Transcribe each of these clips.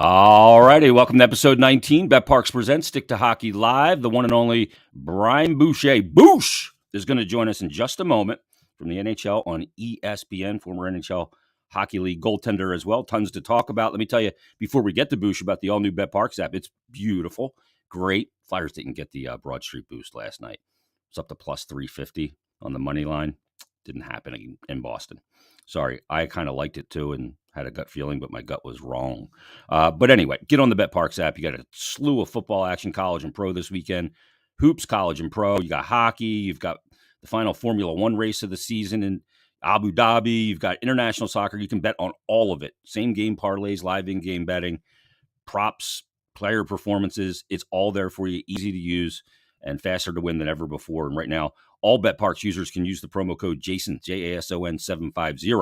All righty, welcome to episode 19. Bet Parks presents Stick to Hockey Live. The one and only Brian Boucher, Bouche, is going to join us in just a moment from the NHL on ESPN, former NHL Hockey League goaltender as well. Tons to talk about. Let me tell you, before we get to Bouche, about the all-new Bet Parks app. It's beautiful, great. Flyers didn't get the Broad Street boost last night. It's up to plus 350 on the money line. Didn't happen in Boston. Sorry, I kind of liked it too and had a gut feeling, but my gut was wrong. But anyway, get on the Bet Parks app. You got a slew of football action, college and pro this weekend. Hoops, college and pro. You got hockey. You've got the final Formula One race of the season in Abu Dhabi. You've got international soccer. You can bet on all of it. Same game parlays, live in-game betting, props, player performances. It's all there for you. Easy to use and faster to win than ever before. And right now, all Bet Parks users can use the promo code JASON, JASON 750.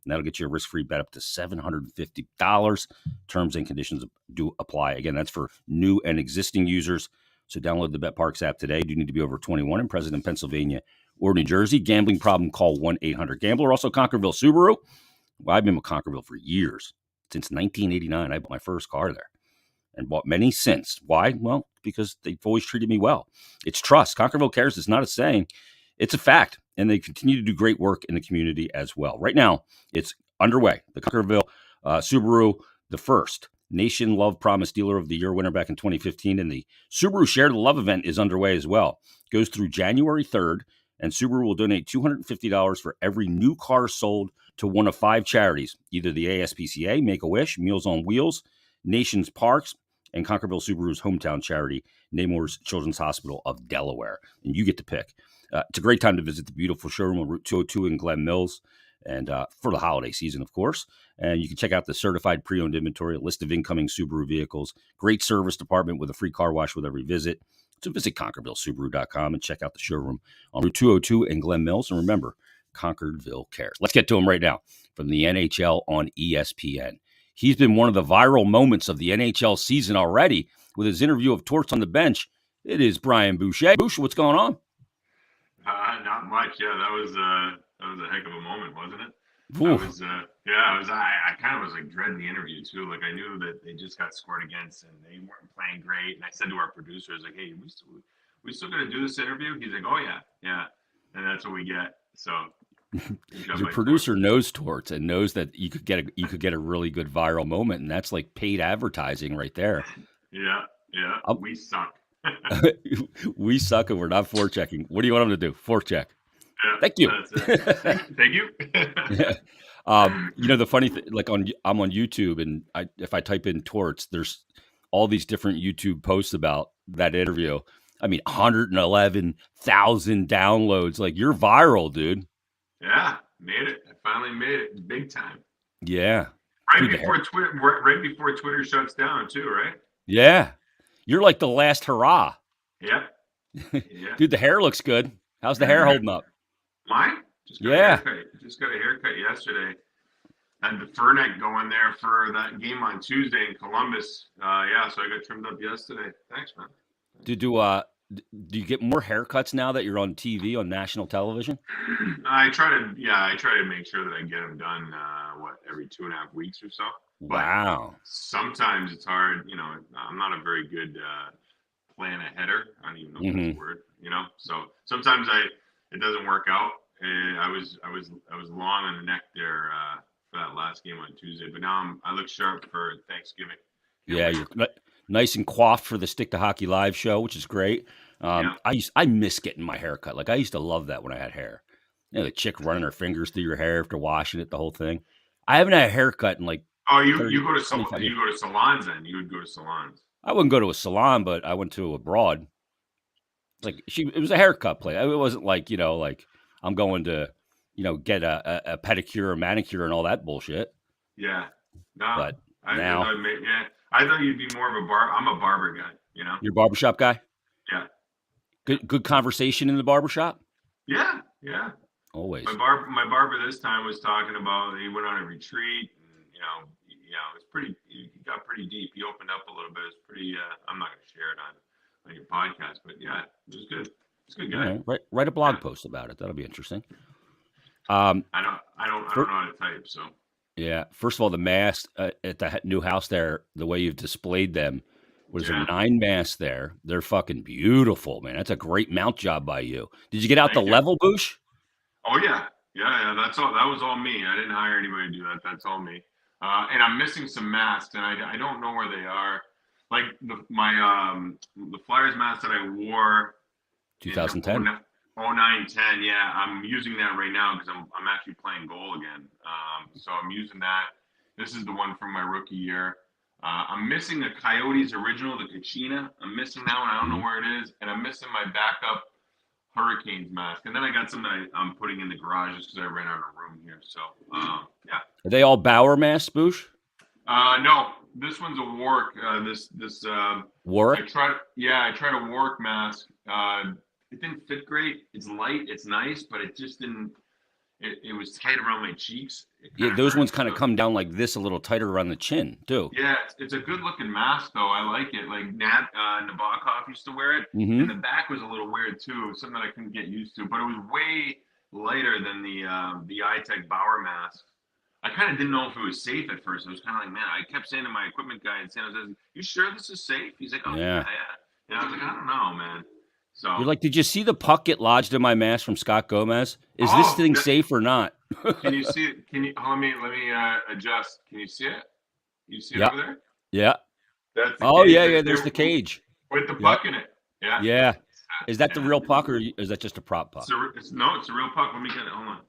And that'll get you a risk-free bet up to $750. Terms and conditions do apply. Again, that's for new and existing users. So download the Bet Parks app today. You do need to be over 21 and present in Pennsylvania or New Jersey. Gambling problem, call 1-800-GAMBLER. Also, Conquerville Subaru. Well, I've been with Conquerville for years. Since 1989, I bought my first car there and bought many since. Why? Well, because they've always treated me well. It's trust. Conquerville Cares is not a saying. It's a fact. And they continue to do great work in the community as well. Right now, it's underway. The Conquerville Subaru, the first Nation Love Promise Dealer of the Year winner back in 2015. And the Subaru Share the Love event is underway as well. Goes through January 3rd. And Subaru will donate $250 for every new car sold to one of 5 charities, either the ASPCA, Make-A-Wish, Meals on Wheels, Nations Parks, and Conquerville Subaru's hometown charity, Namor's Children's Hospital of Delaware. And you get to pick. It's a great time to visit the beautiful showroom on Route 202 in Glen Mills, and for the holiday season, of course. And you can check out the certified pre-owned inventory, a list of incoming Subaru vehicles, great service department with a free car wash with every visit. So visit ConquervilleSubaru.com and check out the showroom on Route 202 in Glen Mills. And remember, Conquerville cares. Let's get to him right now from the NHL on ESPN. He's been one of the viral moments of the NHL season already with his interview of Torts on the bench. It is Brian Boucher. Boucher, what's going on? Not much. Yeah, that was a heck of a moment, wasn't it? I kind of was like dreading the interview too. Like I knew that they just got scored against and they weren't playing great. And I said to our producers, like, "Hey, we still gonna do this interview?" He's like, "Oh yeah," and that's what we get. So your producer knows Torts and knows that you could get a really good viral moment, and that's like paid advertising right there. Yeah, we suck. We suck and we're not forechecking. What do you want them to do? Forecheck. Yeah, thank you. Thank you. The funny thing, like I'm on YouTube, and if I type in Torts, there's all these different YouTube posts about that interview. I mean, 111,000 downloads. Like, you're viral, dude. Yeah, made it. I finally made it big time. Yeah. Right before Twitter shuts down too, right? Yeah. You're like the last hurrah. Yeah. Dude, the hair looks good. How's the hair holding up? Mine? Just got a haircut yesterday. And the fur neck going there for that game on Tuesday in Columbus. So I got trimmed up yesterday. Thanks, man. Do you get more haircuts now that you're on TV, on national television? I try to make sure that I get them done, every 2.5 weeks or so. Wow. But sometimes it's hard, I'm not a very good plan-aheader. I don't even know if that's a word, So sometimes it doesn't work out. I was long on the neck there for that last game on Tuesday, but now I look sharp for Thanksgiving. Yeah, you're nice and coiffed for the Stick to Hockey Live show, which is great. I miss getting my hair cut. Like, I used to love that when I had hair. The chick running her fingers through your hair after washing it, the whole thing. I haven't had a haircut in like. Oh, you go to salons then? You would go to salons. I wouldn't go to a salon, but I went to a broad. It was a haircut place. It wasn't like, I'm going to, get a pedicure or manicure and all that bullshit. Yeah. No. But I thought you'd be more of a I'm a barber guy, You're a barbershop guy? Yeah. Good conversation in the barbershop? Yeah. Always. My barber this time was talking about he went on a retreat and, it's pretty, he got pretty deep. He opened up a little bit. It's pretty, I'm not going to share it on your podcast, but yeah, it was good. It's a good guy. Right. Write a blog post about it. That'll be interesting. I don't know how to type, so. Yeah. First of all, the masks at the new house there, the way you've displayed them, was there Yeah. 9 masks there? They're fucking beautiful, man. That's a great mount job by you. Did you get out the Thank you. level, Boosh? Oh yeah, yeah. That's all. That was all me. I didn't hire anybody to do that. That's all me. And I'm missing some masks, and I don't know where they are. Like the Flyers mask that I wore in 2010. 09, 10. Yeah, I'm using that right now because I'm actually playing goal again. So I'm using that. This is the one from my rookie year. I'm missing the Coyotes original, the Kachina. I'm missing that one. I don't know Mhm. where it is, and I'm missing my backup Hurricanes mask. And then I got some that I'm putting in the garage just because I ran out of room here. So yeah. Are they all Bauer masks, Boosh? No, this one's a Warwick. This Warwick? I tried a Warwick mask. It didn't fit great. It's light, it's nice, but it just didn't. It was tight around my cheeks. It Yeah, kind of those hurt. ones kind of So come down like this, a little tighter around the chin, too. yeah, it's a good looking mask though. I like it. Like Nabokov used to wear it, and Mhm. the back was a little weird too. Something that I couldn't get used to. But it was way lighter than the iTech Bauer mask. I kind of didn't know if it was safe at first. I was kind of like, man, I kept saying to my equipment guy in San Jose, "You sure this is safe?" He's like, "Oh yeah, Yeah. yeah." And I was like, "I don't know, man." So, You're like, "Did you see the puck get lodged in my mask from Scott Gomez? Is this oh, thing safe or not?" can you see it? Can you? Let me adjust. Can you see it? You see it Yeah. over there? Yeah. That's the Oh, cage yeah, right yeah, there there's the cage. with the Yep. puck in it. Yeah, Yeah. Is that the yeah. real puck or is that just a prop puck? No, it's a real puck. Let me get it. Hold on.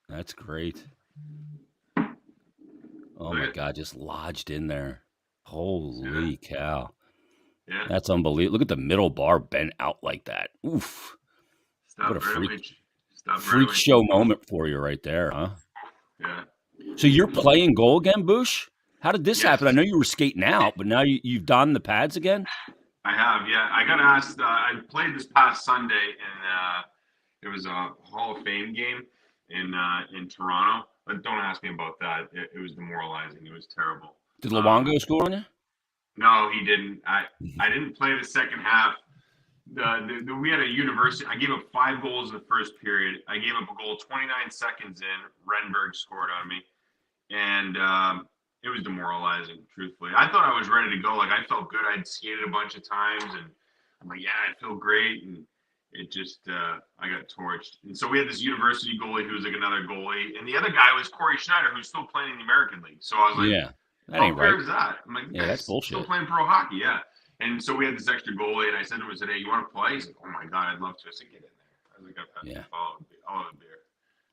That's great. Oh Look my at god, just lodged in there. see that? Holy cow. Yeah. That's unbelievable. Look at the middle bar bent out like that. Oof. What a Stop right away. Stop right freak away. show moment for you right there, huh? Yeah. So you're playing goal again, Boosh? How did this happen? I Yes. know you were skating out, but now you've donned the pads again? I have, yeah. I got asked. I played this past Sunday, and it was a Hall of Fame game in Toronto. But don't ask me about that. It was demoralizing. It was terrible. Did Luongo score on you? No, he didn't. I didn't play the second half. We had a university. I gave up 5 goals in the first period. I gave up a goal 29 seconds in. Renberg scored on me, and it was demoralizing. Truthfully, I thought I was ready to go. Like I felt good. I'd skated a bunch of times, and I'm like, yeah, I feel great. And it just, I got torched. And so we had this university goalie who was like another goalie, and the other guy was Corey Schneider, who's still playing in the American League. So I was like, Yeah. That how ain't fair right. is that? I'm like, Yeah, that's guy's still bullshit. playing pro hockey, yeah. And so we had this extra goalie, and I said to him, I said, hey, you want to play? He's like, oh my god, I'd love to. I said, get in there. I was like, I've had Yeah. all of the beer.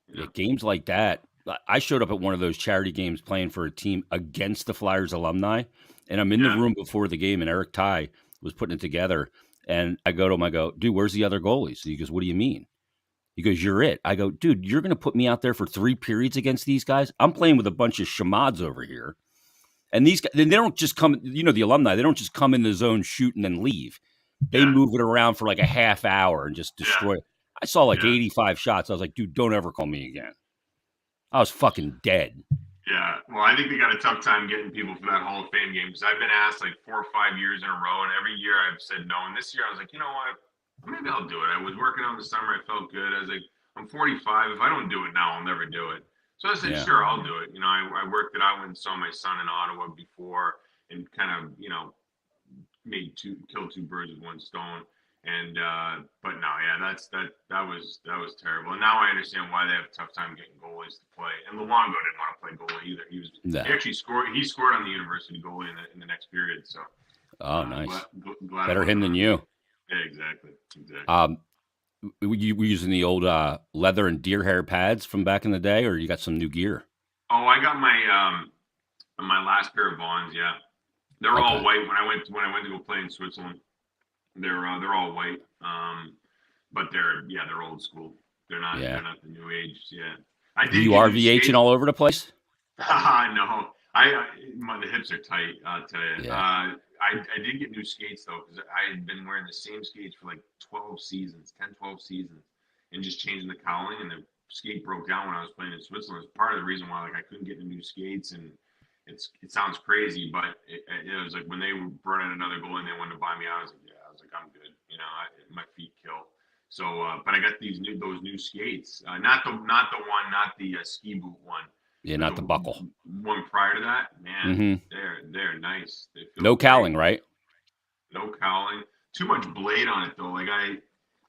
You Yeah, know? games like that. I showed up at one of those charity games playing for a team against the Flyers alumni, and I'm in the Yeah, room before the game, and Eric Ty was putting it together, and I go to him, I go, dude, where's the other goalies? He goes, what do you mean? He goes, you're it. I go, dude, you're going to put me out there for 3 periods against these guys? I'm playing with a bunch of shamads over here. And these guys, they don't just come, the alumni, they don't just come in the zone, shoot, and then leave. They yeah, move it around for like a half hour and just yeah, destroy it. I saw like yeah. 85 shots. I was like, dude, don't ever call me again. I was fucking dead. Yeah, well, I think they got a tough time getting people for that Hall of Fame game because I've been asked like 4 or 5 years in a row, and every year I've said no. And this year I was like, you know what? Maybe I'll do it. I was working on the summer. I felt good. I was like, I'm 45. If I don't do it now, I'll never do it. So I said, Yeah. sure, I'll do it. I worked it out and saw my son in Ottawa before and kind of, killed 2 birds with 1 stone. And but no, yeah, that was terrible. And now I understand why they have a tough time getting goalies to play. And Luongo didn't want to play goalie either. He No. actually scored. He scored on the university goalie in the next period. So Oh, nice. glad Better him than you. Yeah, exactly. Were you using the old leather and deer hair pads from back in the day, or you got some new gear? Oh, I got my last pair of Vons. Yeah, they're all Okay. white. When I went to go play in Switzerland, they're all white. But they're old school. They're not Yeah. they're not the new age. Yeah, I Were did you get new RVHing skates. all over the place? No, the hips are tight. I'll tell you. Yeah. I did get new skates though because I had been wearing the same skates for like 12 seasons, 10, 12 seasons, and just changing the cowling. And the skate broke down when I was playing in Switzerland. It's part of the reason why I couldn't get the new skates. And it sounds crazy, but it was like when they brought in another goalie and they wanted to buy me out. I was like, yeah, I'm good. My feet kill. So, but I got those new skates. Not the ski boot one. Yeah, But not the buckle. one prior to that, man, they're nice. They feel No great. cowling, right? No cowling. Too much blade on it though. Like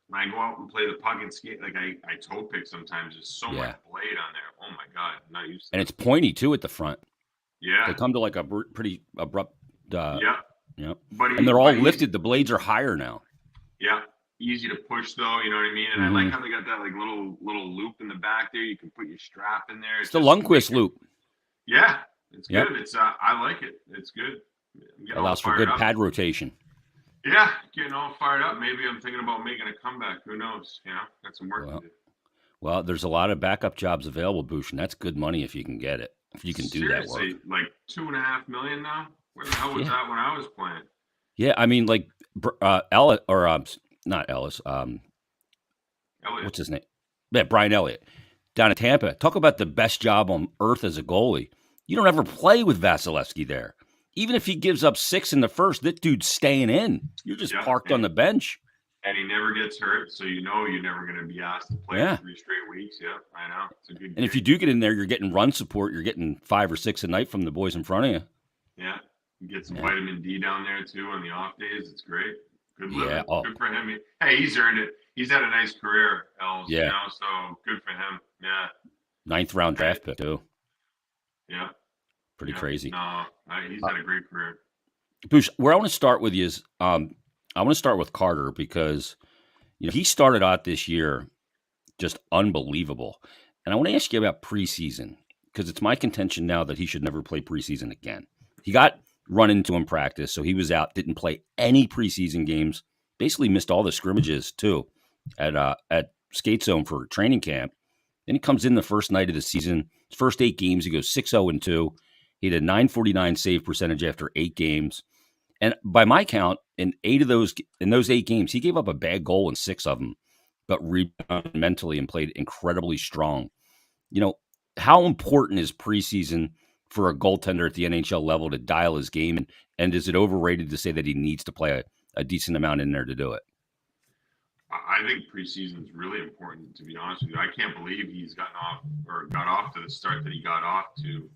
when I go out and play the puck and skate, like I toe pick sometimes. There's so much blade on there. Oh my god, I'm not used to And that. it's pointy too at the front. Yeah. They come to like a pretty abrupt. Yeah. And they're all lifted. The blades are higher now. Yeah. Easy to push though, you know what I mean? And I like how they got that like little loop in the back there. You can put your strap in there. It's the Lundqvist loop. Yeah, it's good. It's I like it. It's good. Allows for good pad rotation. Yeah, getting all fired up. Maybe I'm thinking about making a comeback. Who knows? You know, got some work to do. Well, there's a lot of backup jobs available, Boucher, and that's good money if you can get it. If you can do that work. Like $2.5 million now. Where the hell was that when I was playing? Yeah, I mean, like Ellis or not Ellis. Elliott. What's his name? Yeah, Brian Elliott down in Tampa. Talk about the best job on earth as a goalie. You don't ever play with Vasilevsky there. Even if he gives up 6 in the first, that dude's staying in. You're just parked on the bench. And he never gets hurt, so you know you're never going to be asked to play 3 straight weeks. Yeah, I know. It's a good And if you do get in there, you're getting run support. You're getting 5 or 6 a night from the boys in front of you. Yeah. You get some vitamin D down there, too, on the off days. It's great. Good living. Yeah. Oh. Good for him. Hey, he's earned it. He's had a nice career, Els. Yeah. You know, so good for him. Yeah. 9th round draft pick, too. Yeah. Pretty crazy. No, he's had a great career. Boucher, where I want to start with you is I want to start with Carter because he started out this year just unbelievable. And I want to ask you about preseason because it's my contention now that he should never play preseason again. He got run into in practice, so he was out, didn't play any preseason games, basically missed all the scrimmages too at Skate Zone for training camp. Then he comes in the first night of the season. His first 8 games, he goes 6-0-2. He had a .949 save percentage after 8 games. And by my count, in those 8 games, he gave up a bad goal in 6 of them, but rebounded mentally and played incredibly strong. How important is preseason for a goaltender at the NHL level to dial his game? And is it overrated to say that he needs to play a decent amount in there to do it? I think preseason is really important, to be honest with you. I can't believe he's got off to the start that he got off to.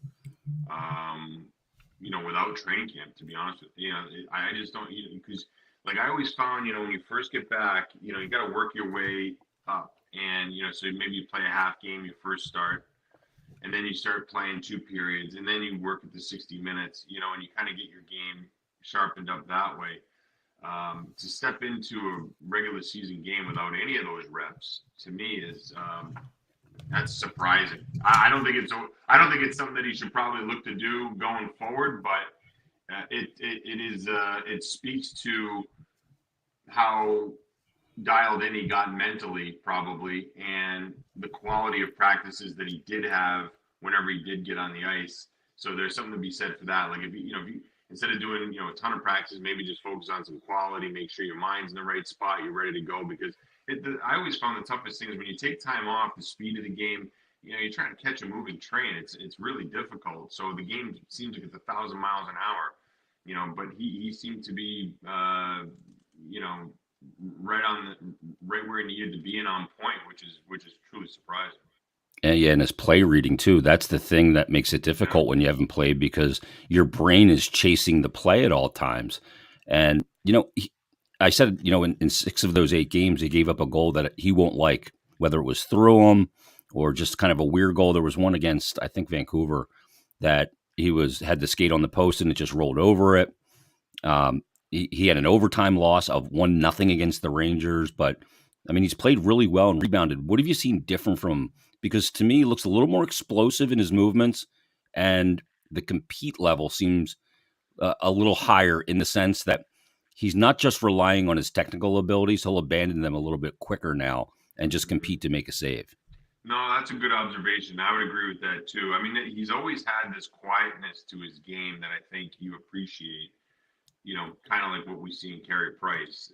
Without training camp, to be honest with you. I just don't, because like I always found, when you first get back, you got to work your way up. And, so maybe you play a half game, you first start, and then you start playing 2 periods, and then you work at the 60 minutes, and you kind of get your game sharpened up that way. To step into a regular season game without any of those reps, to me, is that's surprising. I don't think it's something that he should probably look to do going forward, but it speaks to how dialed in he got mentally, probably, and the quality of practices that he did have whenever he did get on the ice. So there's something to be said for that. Like if you instead of doing a ton of practices, maybe just focus on some quality, make sure your mind's in the right spot, you're ready to go. Because I always found the toughest thing is when you take time off, the speed of the game, you're trying to catch a moving train. It's really difficult. So the game seems like it's 1,000 miles an hour, but he seemed to be, right where he needed to be and on point, which is truly surprising. And his play reading too. That's the thing that makes it difficult when you haven't played because your brain is chasing the play at all times. And, I said, in 6 of those 8 games, he gave up a goal that he won't like, whether it was through him or just kind of a weird goal. There was one against, I think, Vancouver that he had the skate on the post and it just rolled over it. He had an overtime loss of 1-0 against the Rangers. But, I mean, he's played really well and rebounded. What have you seen different from him? Because to me, he looks a little more explosive in his movements, and the compete level seems a little higher in the sense that he's not just relying on his technical abilities. He'll abandon them a little bit quicker now and just compete to make a save. No, that's a good observation. I would agree with that, too. I mean, he's always had this quietness to his game that I think you appreciate, kind of like what we see in Carey Price.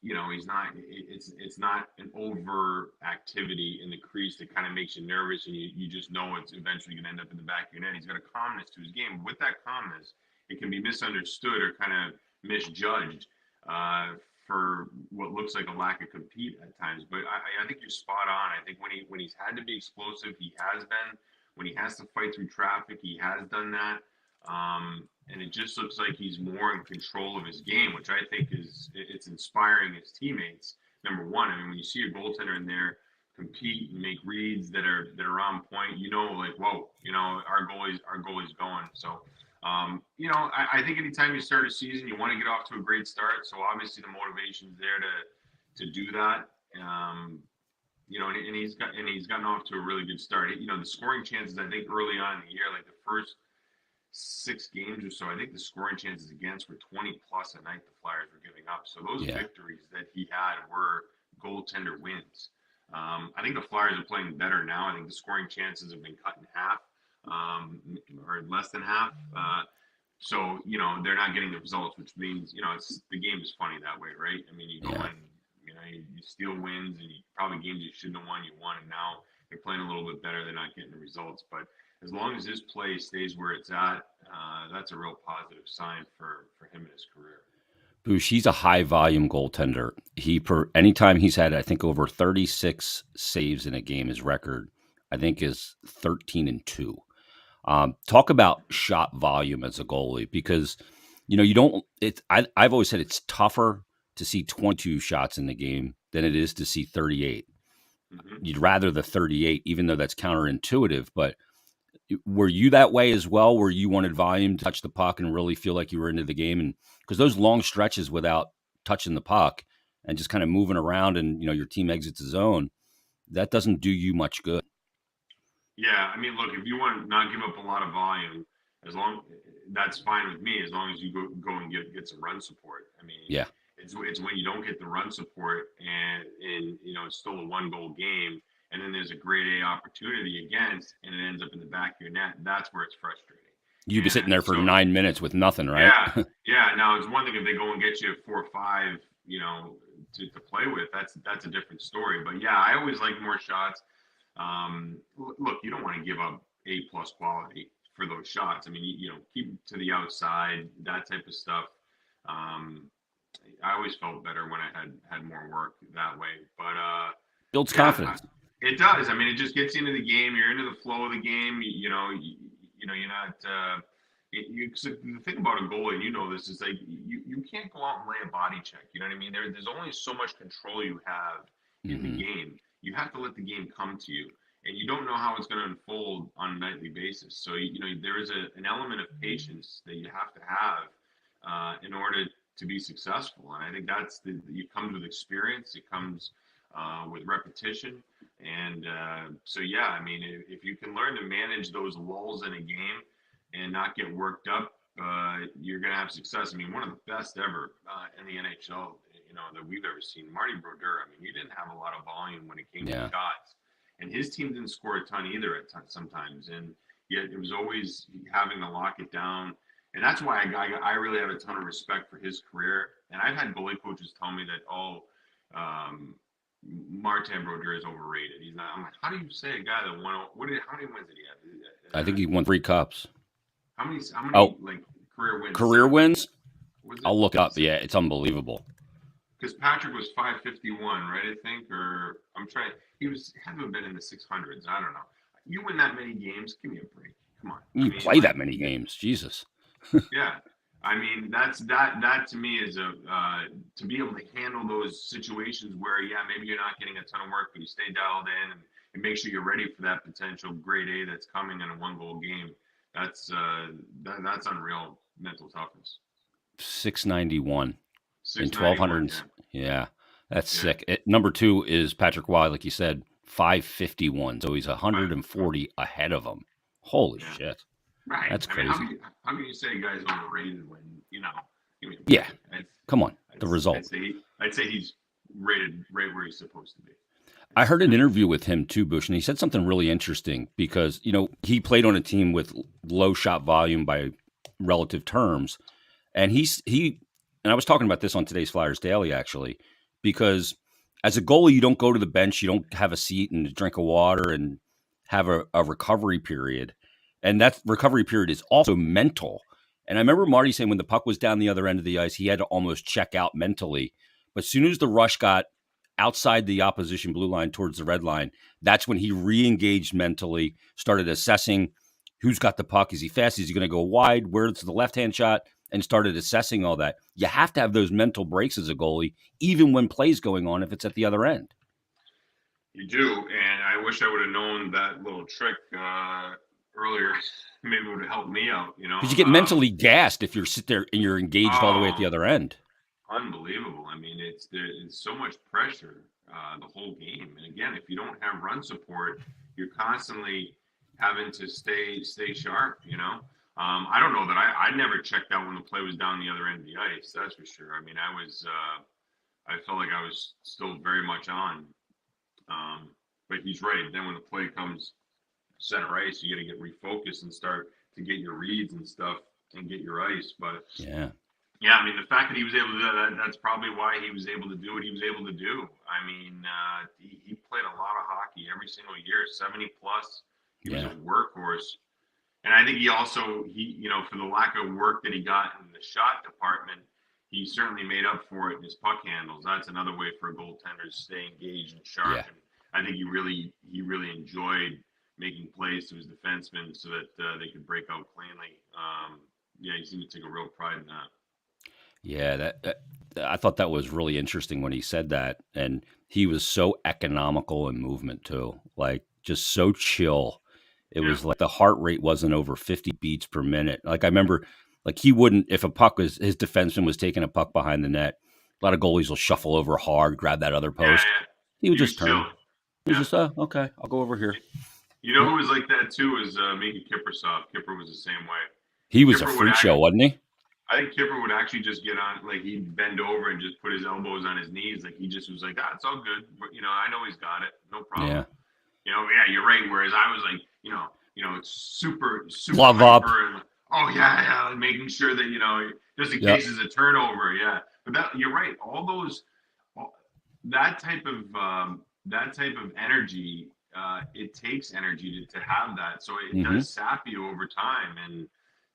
He's not. It's not an over activity in the crease that kind of makes you nervous, and you just know it's eventually going to end up in the back of your net. He's got a calmness to his game. With that calmness, it can be misunderstood or kind of misjudged for what looks like a lack of compete at times. But I think you're spot on. I think when he's had to be explosive, he has been. When he has to fight through traffic, he has done that. And it just looks like he's more in control of his game, which I think it's inspiring his teammates. Number one, I mean, when you see a goaltender in there compete and make reads that are on point, like, whoa, our goalie's going. So I think anytime you start a season, you want to get off to a great start. So obviously the motivation's there to do that. And he's gotten off to a really good start. The scoring chances, I think early on in the year, like the first 6 games or so, I think the scoring chances against were 20 plus a night the Flyers were giving up. So those victories that he had were goaltender wins. I think the Flyers are playing better now. I think the scoring chances have been cut in half, or less than half. So they're not getting the results, which means the game is funny that way, right? I mean, you go in, you steal wins, and probably games you shouldn't have won, you won, and now they're playing a little bit better. They're not getting the results, but as long as his play stays where it's at, that's a real positive sign for him in his career. Boucher, he's a high volume goaltender. Anytime he's had, I think, over 36 saves in a game, his record, I think, is 13-2. Talk about shot volume as a goalie, because I've always said it's tougher to see 22 shots in the game than it is to see 38. Mm-hmm. You'd rather the 38, even though that's counterintuitive. But were you that way as well, where you wanted volume to touch the puck and really feel like you were into the game? And because those long stretches without touching the puck and just kind of moving around, and your team exits the zone, that doesn't do you much good. Yeah, I mean, look, if you want to not give up a lot of volume, that's fine with me, as long as you go and get some run support. I mean, yeah, it's when you don't get the run support and it's still a 1-goal game, and then there's a grade A opportunity against, and it ends up in the back of your net. That's where it's frustrating. You'd be sitting there for 9 minutes with nothing, right? Yeah. Now, it's one thing if they go and get you 4 or 5, to play with. That's a different story. But yeah, I always like more shots. Look, you don't want to give up A+ quality for those shots. I mean, keep it to the outside, that type of stuff. I always felt better when I had more work that way. But builds confidence. It does. I mean, it just gets into the game. You're into the flow of the game. You're not. The thing about a goalie, this is like you can't go out and lay a body check. You know what I mean? There's only so much control you have in the game. You have to let the game come to you, and you don't know how it's going to unfold on a nightly basis. So there is an element of patience that you have to have in order to be successful. And I think it comes with experience. It comes with repetition. And so, yeah, I mean, if you can learn to manage those lulls in a game and not get worked up, you're going to have success. I mean, one of the best ever in the NHL, that we've ever seen, Marty Brodeur. I mean, he didn't have a lot of volume when it came to shots, and his team didn't score a ton either sometimes. And yet it was always having to lock it down. And that's why I really have a ton of respect for his career. And I've had goalie coaches tell me that, Martin Brodeur is overrated. He's not. I'm like, how do you say a guy that won? How many wins did he have? I think he won 3 cups. How many like career wins? Career wins? I'll look up. Yeah, it's unbelievable. Because Patrick was 551, right? I think, or I'm trying. He had to have been in the 600s. I don't know. You win that many games, give me a break. Come on. You play that many games, Jesus. Yeah, I mean that to me is to be able to handle those situations where maybe you're not getting a ton of work, but you stay dialed in and make sure you're ready for that potential grade A that's coming in a 1-goal game. That's unreal mental toughness. 691. In 1,200. Yeah, that's sick. Number 2 is Patrick Waugh, like you said, 551. So he's 140 ahead of him. Holy shit. Right. That's crazy. How can you say a guy's overrated when, come on, the result. I'd say he's rated right where he's supposed to be. I heard an interview with him too, Bush, and he said something really interesting because, he played on a team with low shot volume by relative terms. And and I was talking about this on today's Flyers Daily, actually, because as a goalie, you don't go to the bench, you don't have a seat and drink of water and have a recovery period. And that recovery period is also mental. And I remember Marty saying when the puck was down the other end of the ice, he had to almost check out mentally But as soon as the rush got outside the opposition blue line towards the red line, that's when he re-engaged mentally, started assessing who's got the puck. Is he fast? Is he going to go wide? Where's the left-hand shot? And started assessing all that. You have to have those mental breaks as a goalie, even when play's going on, if it's at the other end. You do, and I wish I would have known that little trick earlier. Maybe it would have helped me out, Because you get mentally gassed if you're sit there and you're engaged all the way at the other end. Unbelievable. I mean, it's so much pressure the whole game. And again, if you don't have run support, you're constantly having to stay sharp. I don't know that I never checked out when the play was down the other end of the ice. That's for sure. I mean, I felt like I was still very much on. But he's right. Then when the play comes center ice, you got to get refocused and start to get your reads and stuff and get your ice. But yeah, I mean, the fact that he was able to do that, that's probably why he was able to do what he was able to do. I mean, he played a lot of hockey every single year, 70 plus. He was a workhorse. And I think he also, for the lack of work that he got in the shot department, he certainly made up for it in his puck handles. That's another way for a goaltender to stay engaged and sharp. Yeah. And I think he really enjoyed making plays to his defensemen so that they could break out cleanly. He seemed to take a real pride in that. Yeah, that I thought that was really interesting when he said that. And he was so economical in movement too, like just so chill. It was like the heart rate wasn't over 50 beats per minute. Like I remember, like he wouldn't, if a puck was, his defenseman was taking a puck behind the net, a lot of goalies will shuffle over hard, grab that other post. He would just turn. Chill. He was just, okay, I'll go over here. You know who was like that too was Mickey Kiprusoff. Kipper was the same way. He was a freak show, wasn't he? I think Kipper would actually just get on, like he'd bend over and just put his elbows on his knees. Like he just was like, it's all good. But, I know he's got it. No problem. Yeah. You're right. Whereas I was like, it's super glove up. And, making sure that, just in case it's a turnover. Yeah. But you're right. That type of energy, it takes energy to have that. So it does sap you over time. And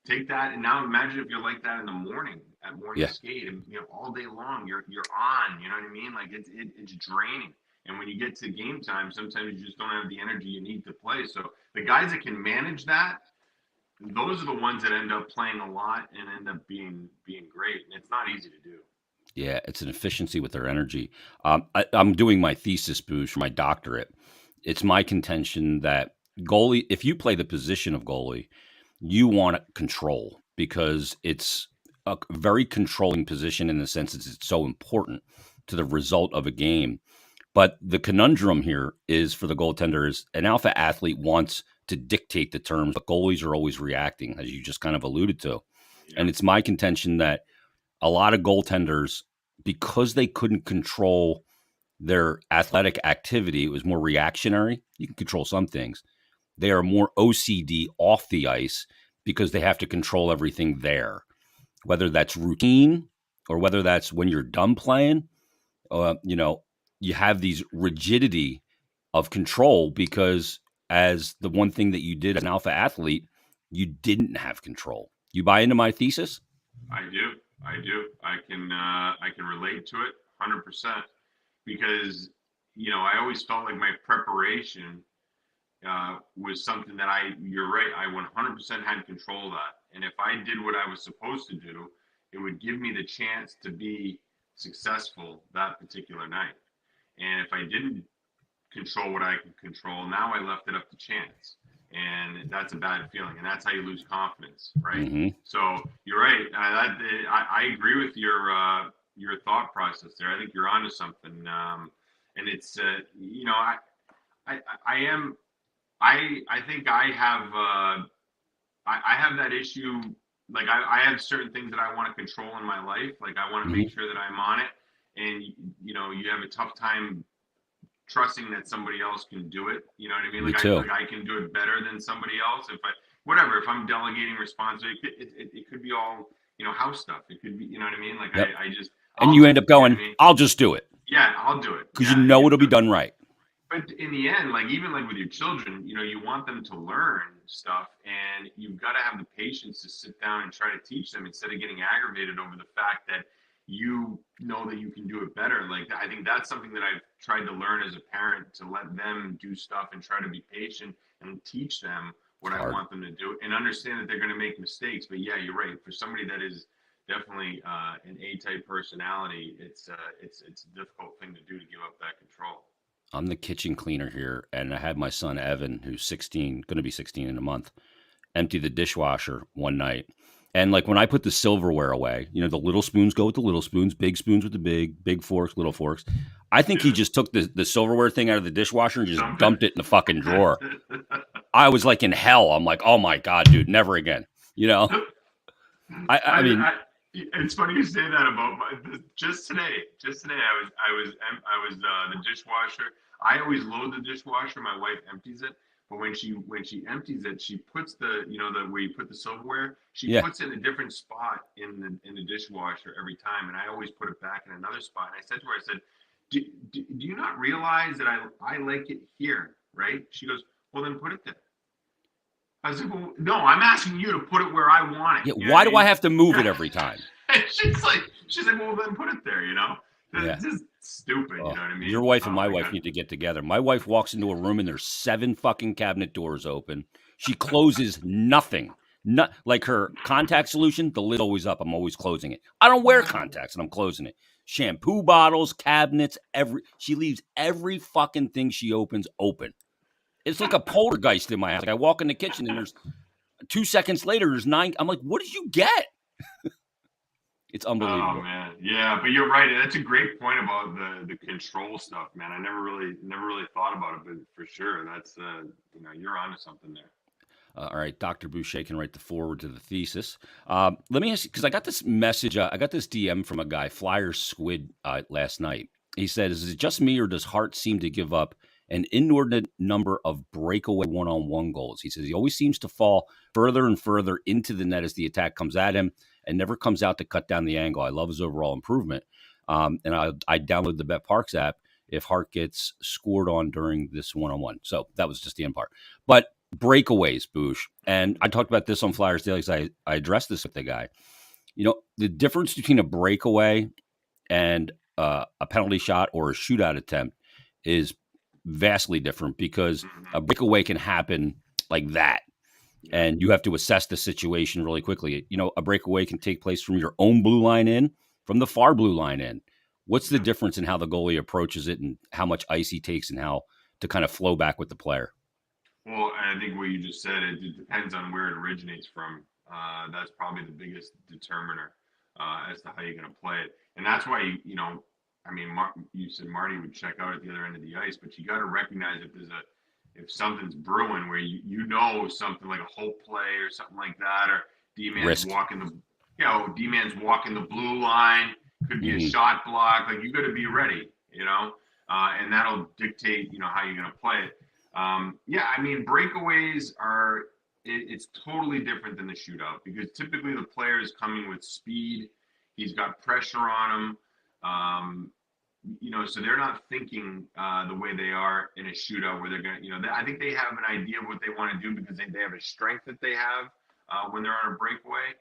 take that, and now imagine if you're like that in the morning at morning skate, and all day long you're on. You know what I mean? Like it's draining. And when you get to game time, sometimes you just don't have the energy you need to play. So the guys that can manage that, those are the ones that end up playing a lot and end up being great. And it's not easy to do. Yeah, it's an efficiency with their energy. I'm doing my thesis, Boucher, for my doctorate. It's my contention that goalie, if you play the position of goalie, you want control because it's a very controlling position in the sense that it's so important to the result of a game. But the conundrum here is for the goaltender is an alpha athlete wants to dictate the terms, but goalies are always reacting, as you just kind of alluded to. Yeah. And it's my contention that a lot of goaltenders, because they couldn't control their athletic activity, it was more reactionary. You can control some things. They are more OCD off the ice because they have to control everything there, whether that's routine or whether that's when you're done playing. You have these rigidity of control because as the one thing that you did as an alpha athlete, you didn't have control. You buy into my thesis? I do. I can relate to it 100% because, I always felt like my preparation was something that you're right, I 100% had control of that. And if I did what I was supposed to do, it would give me the chance to be successful that particular night. And if I didn't control what I could control, now I left it up to chance. And that's a bad feeling. And that's how you lose confidence, right? Mm-hmm. So you're right. I agree with your thought process there. I think you're onto something. And it's, I think I have that issue. Like I have certain things that I want to control in my life. Like I want to make sure that I'm on it. And, you have a tough time trusting that somebody else can do it. You know what I mean? Like I feel like I can do it better than somebody else. If I'm delegating responsibility, it could be all, house stuff. It could be, you know what I mean? Like and you end up going, I'll just do it. Yeah, I'll do it. Because it'll be done right. But in the end, like even like with your children, you want them to learn stuff, and you've got to have the patience to sit down and try to teach them instead of getting aggravated over the fact that you know that you can do it better. Like, I think that's something that I've tried to learn as a parent, to let them do stuff and try to be patient and teach them what I want them to do, and understand that they're going to make mistakes. But yeah, you're right. For somebody that is definitely an A-type personality, it's a difficult thing to do, to give up that control. I'm the kitchen cleaner here, and I had my son Evan, who's 16, going to be 16 in a month, empty the dishwasher one night. And like when I put the silverware away, the little spoons go with the little spoons, big spoons with the big forks, little forks. I think he just took the silverware thing out of the dishwasher and just dumped it in the fucking drawer. I was like in hell. I'm like, oh my God, dude, never again. I mean, it's funny you say that about just today. I was the dishwasher. I always load the dishwasher. My wife empties it. But when she empties it, she puts the where you put the silverware, she puts it in a different spot in the dishwasher every time, and I always put it back in another spot. And I said to her, I said, do you not realize that I like it here, right? She goes, well, then put it there. I said, well, no, I'm asking you to put it where I want it. Yeah, why do I have to move it every time? she's like, well, then put it there, It's just stupid, you know what I mean? Your wife and my wife need to get together. My wife walks into a room and there's 7 fucking cabinet doors open. She closes nothing. Not like her contact solution, the lid always up. I'm always closing it. I don't wear contacts and I'm closing it. Shampoo bottles, cabinets, she leaves every fucking thing she opens open. It's like a poltergeist in my house. Like I walk in the kitchen and there's 2 seconds later, there's 9. I'm like, what did you get? It's unbelievable. Oh man, yeah, but you're right. That's a great point about the control stuff, man. I never really thought about it, but for sure, that's you're onto something there. All right, Dr. Boucher can write the foreword to the thesis. Let me ask you, because I got this message, I got this DM from a guy, Flyer Squid, last night. He said, is it just me or does Hart seem to give up an inordinate number of breakaway one-on-one goals? He says he always seems to fall further and further into the net as the attack comes at him and never comes out to cut down the angle. I love his overall improvement. And I download the Bet Parks app if Hart gets scored on during this one-on-one. So that was just the end part. But breakaways, Boosh. And I talked about this on Flyers Daily because I addressed this with the guy. The difference between a breakaway and a penalty shot or a shootout attempt is vastly different, because a breakaway can happen like that. And you have to assess the situation really quickly. A breakaway can take place from your own blue line in, from the far blue line in. What's the difference in how the goalie approaches it and how much ice he takes and how to kind of flow back with the player? Well, I think what you just said, it depends on where it originates from. That's probably the biggest determiner as to how you're going to play it. And that's why, you said Marty would check out at the other end of the ice, but you got to recognize if something's brewing where something like a hope play or something like that, or D-man's walking the blue line, could be a shot block. Like, you got to be ready, and that'll dictate, how you're going to play it. Breakaways it's totally different than the shootout, because typically the player is coming with speed. He's got pressure on him. So they're not thinking the way they are in a shootout, where they're going to, I think they have an idea of what they want to do, because they have a strength that they have when they're on a breakaway.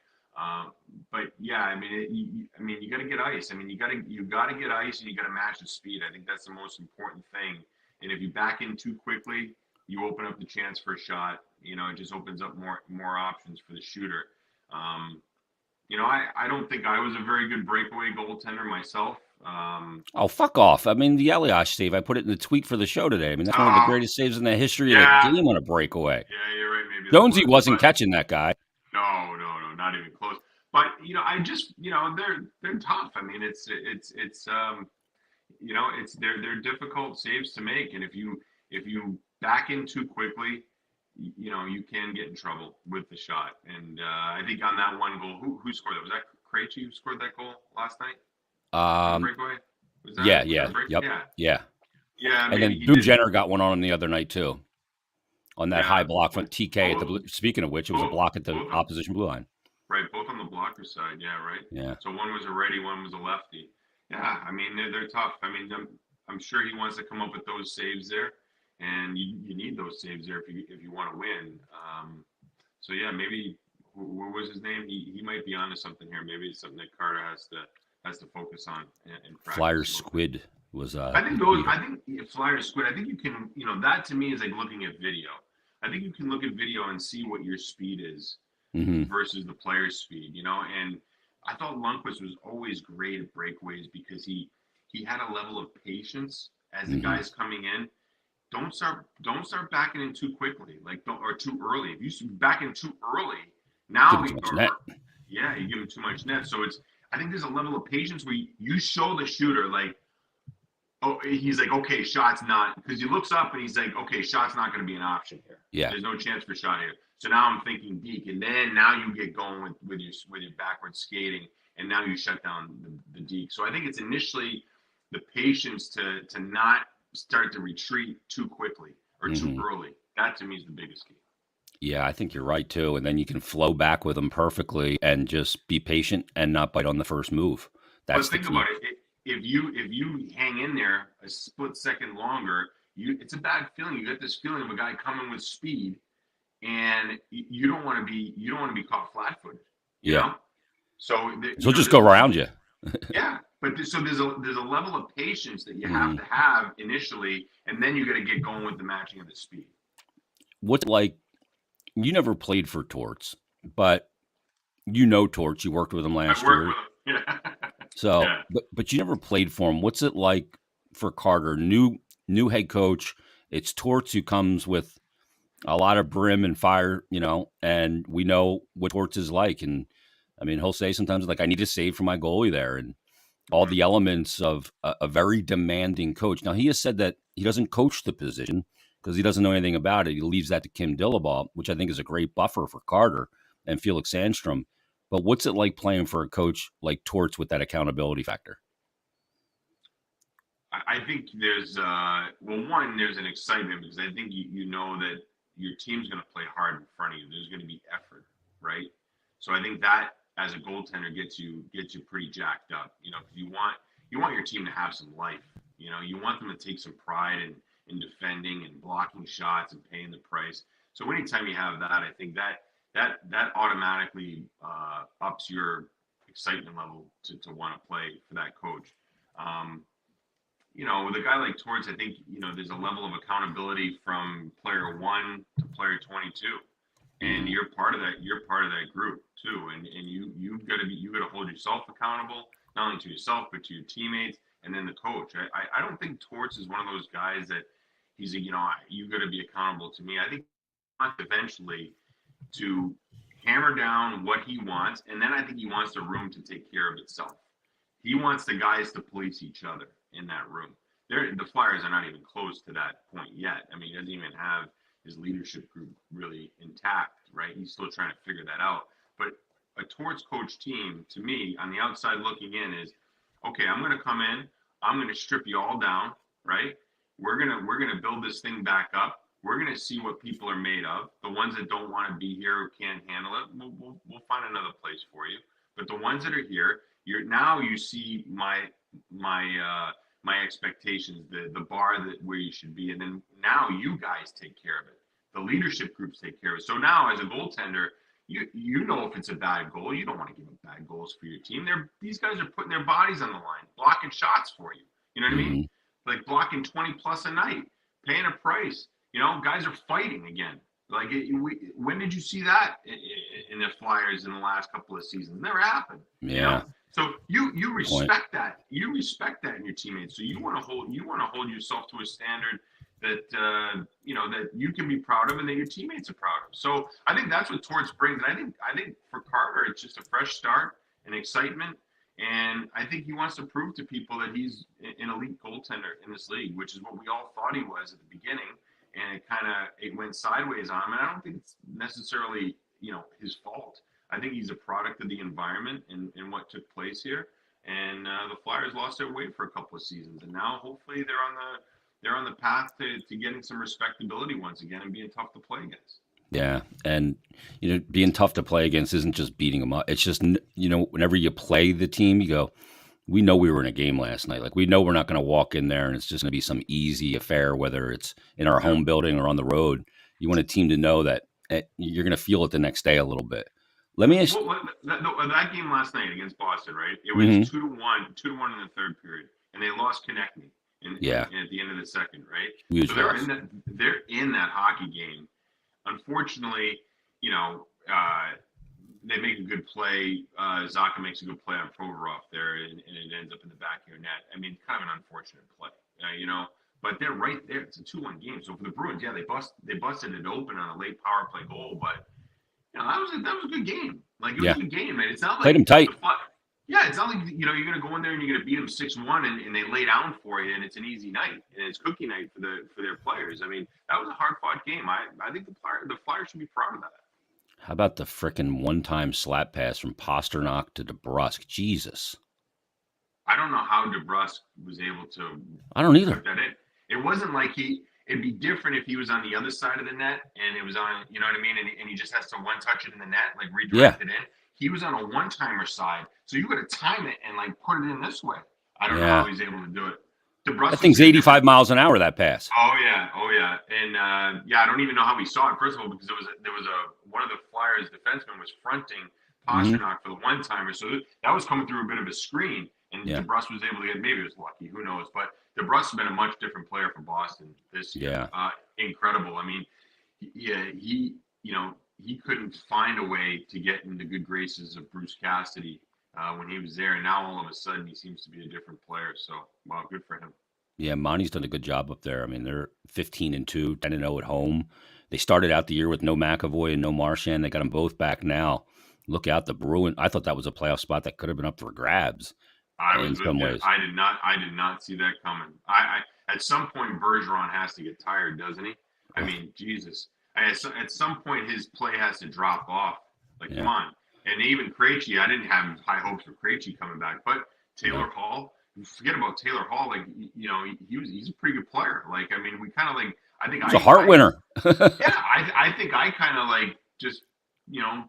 But yeah, you got to get ice. You got to get ice, and you got to match the speed. I think that's the most important thing. And if you back in too quickly, you open up the chance for a shot. It just opens up more options for the shooter. I don't think I was a very good breakaway goaltender myself. Oh, fuck off. The Elias save, I put it in the tweet for the show today. That's one of the greatest saves in the history of the game on a breakaway. Yeah, you're right. Maybe Jonesy wasn't catching that guy. No, not even close. But, they're tough. They're difficult saves to make. And if you back in too quickly, you can get in trouble with the shot. And I think on that one goal, who scored that? Was that Krejci who scored that goal last night? Breakaway? Yeah. And then Boone Jenner got one on him the other night too, on that high block from TK. Speaking of which, it was a block at the opposition blue line. Right, both on the blocker side. Yeah, right. Yeah. So one was a righty, one was a lefty. Yeah, they're tough. I'm sure he wants to come up with those saves there, and you need those saves there if you want to win. So yeah, maybe what was his name? He might be onto something here. Maybe it's something that Carter has to to focus on in practice. Flyer squid was I think Flyer squid. I think you can, that to me is like looking at video. I think you can look at video and see what your speed is versus the player's speed, and I thought Lundqvist was always great at breakaways because he had a level of patience as the guys coming in. Don't start backing in too quickly, or too early. If you back in too early, now you give him too much net. So I think there's a level of patience where you show the shooter he's like, okay, shot's not, because he looks up and he's like, okay, shot's not going to be an option here. Yeah, there's no chance for shot here. So now I'm thinking deke, and then now you get going with your backward skating, and now you shut down the deke. So I think it's initially the patience to not start to retreat too quickly or too early. That to me is the biggest key. Yeah, I think you're right too. And then you can flow back with them perfectly and just be patient and not bite on the first move. That's but think about it. If you hang in there a split second longer, it's a bad feeling. You get this feeling of a guy coming with speed, and you don't want to be caught flat-footed. You know? So just go around you. Yeah, but there's a level of patience that you have to have initially, and then you got to get going with the matching of the speed. What's like? You never played for Torts, but Torts. You worked with him last year. With him. Yeah. So, but you never played for him. What's it like for Carter? New head coach. It's Torts who comes with a lot of brim and fire, and we know what Torts is like. And I mean, he'll say sometimes like, I need to save for my goalie there, and all the elements of a very demanding coach. Now, he has said that he doesn't coach the position because he doesn't know anything about it. He leaves that to Kim Dillabaugh, which I think is a great buffer for Carter and Felix Sandstrom. But what's it like playing for a coach like Torts with that accountability factor? I think there's there's an excitement because I think you know that your team's going to play hard in front of you. There's going to be effort, right? So I think that as a goaltender gets you pretty jacked up, because you want your team to have some life. You want them to take some pride in defending and blocking shots and paying the price. So anytime you have that, I think that automatically ups your excitement level to want to play for that coach. With a guy like Torts, I think there's a level of accountability from player 1 to player 22, and you're part of that. You're part of that group too, and you've got to hold yourself accountable, not only to yourself but to your teammates and then the coach. I don't think Torts is one of those guys that he's you got to be accountable to me. I think he wants eventually to hammer down what he wants, and then I think he wants the room to take care of itself. He wants the guys to police each other in that room. The Flyers are not even close to that point yet. I mean, he doesn't even have his leadership group really intact, right? He's still trying to figure that out. But a Torts coach team, to me, on the outside looking in, is okay. I'm going to come in. I'm going to strip you all down, right? We're gonna build this thing back up. We're going to see what people are made of. The ones that don't want to be here or can't handle it, we'll find another place for you. But the ones that are here, you see my expectations, the bar where you should be, and then now you guys take care of it. The leadership groups take care of it. So now, as a goaltender, you know if it's a bad goal, you don't want to give up bad goals for your team. These guys are putting their bodies on the line, blocking shots for you. You know what I mean? Like blocking 20 plus a night, paying a price. Guys are fighting again. Like, when did you see that in the Flyers in the last couple of seasons? Never happened. Yeah. So you respect that. You respect that in your teammates. So you want to hold yourself to a standard that that you can be proud of and that your teammates are proud of. So I think that's what Torts brings. And I think for Carter, it's just a fresh start and excitement. And I think he wants to prove to people that he's an elite goaltender in this league, which is what we all thought he was at the beginning. And it went sideways on him. And I don't think it's necessarily, his fault. I think he's a product of the environment and what took place here. And the Flyers lost their way for a couple of seasons. And now hopefully they're on the path to getting some respectability once again and being tough to play against. Yeah. And, being tough to play against isn't just beating them up. It's just, whenever you play the team, you go, we know we were in a game last night. Like, we know we're not going to walk in there and it's just going to be some easy affair, whether it's in our home building or on the road. You want a team to know that you're going to feel it the next day a little bit. Let me ask. That game last night against Boston, right? It was Mhm. 2-1 in the third period, and they lost Konechny Yeah, at the end of the second, right? huge So loss. they're in that hockey game. Unfortunately, you know, they make a good play. Zaka makes a good play on Provorov there, and it ends up in the back of your net. I mean, kind of an unfortunate play, but they're right there. It's a 2-1 game. So for the Bruins, yeah, they busted it open on a late power play goal, but that was a good game. Like it was Yeah, a good game, man. It's not played like him tight. yeah, it's not like you're gonna go in there and you're gonna beat them 6-1 and they lay down for you and it's an easy night and it's cookie night for their players. I mean, that was a hard fought game. I think the Flyers should be proud of that. How about the frickin' one-time slap pass from Pasternak to DeBrusk? Jesus, I don't know how DeBrusk was able to I don't put either. that in. It wasn't like it'd be different if he was on the other side of the net and it was on, you know what I mean? And he just has to one touch it in the net, like Yeah, redirect it in. He was on a one timer side. So you got to time it and like put it in this way. I don't know how yeah. he's able to do it. That DeBrusk was thing's in a different. 85 miles an hour. That pass. Oh yeah, and yeah, I don't even know how he saw it. First of all, because there was a one of the Flyers defensemen was fronting Hmm. Pasternak for the one timer, so that was coming through a bit of a screen, and Yeah, DeBrusk was able to get. Maybe it was lucky, who knows? But DeBrusk has been a much different player for Boston this year. yeah. Incredible. I mean, yeah, he couldn't find a way to get in the good graces of Bruce Cassidy when he was there, and now all of a sudden he seems to be a different player. So, wow, good for him. Yeah, Monty's done a good job up there. I mean, they're 15-2, 10-0 at home. They started out the year with no McAvoy and no Marchand. They got them both back now. Look out, the Bruin. I thought that was a playoff spot that could have been up for grabs I in was with some you. ways. I did not see that coming. At some point Bergeron has to get tired, doesn't he? I Ugh, mean, Jesus. At some point his play has to drop off. Like, come yeah, on. And even Krejci, I didn't have high hopes for Krejci coming back, but no. Taylor Hall. Forget about Taylor Hall. Like, he's a pretty good player. Like, I mean, we kind of like. I think It was a heart I winner. yeah. I think I kind of like just you know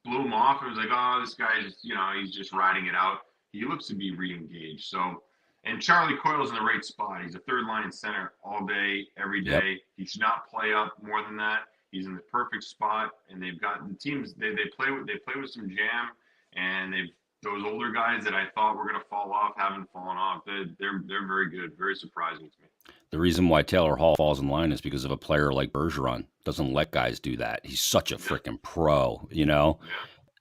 blew him off and was like, oh, this guy just, he's just riding it out. He looks to be re-engaged. So, and Charlie Coyle's in the right spot. He's a third line center all day, every Yep. day. He should not play up more than that. He's in the perfect spot, and they've got the teams. They play with some jam, and those older guys that I thought were going to fall off haven't fallen off. They're very good, very surprising to me. The reason why Taylor Hall falls in line is because of a player like Bergeron. Doesn't let guys do that. He's such a Yeah, freaking pro. yeah,